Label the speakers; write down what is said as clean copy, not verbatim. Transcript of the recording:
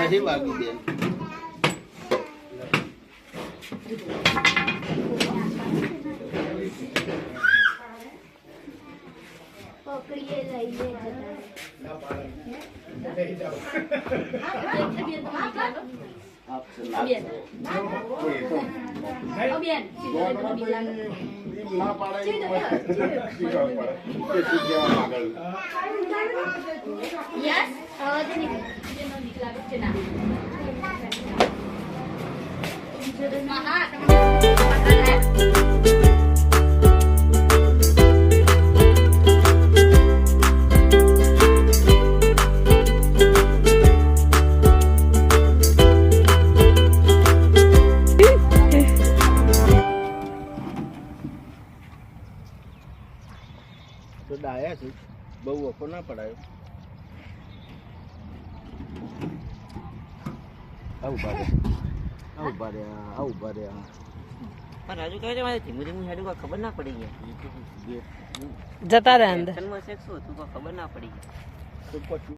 Speaker 1: नहीं बाकी बेन तो डाया थी बहु को ना पड़ायो आउ बारे पर राजू कहे मारे धीमू धीमू हेडू का खबर ना पड़ी है
Speaker 2: जता रहे अंदर
Speaker 1: में सेक्स हो तो खबर ना पड़ी है तो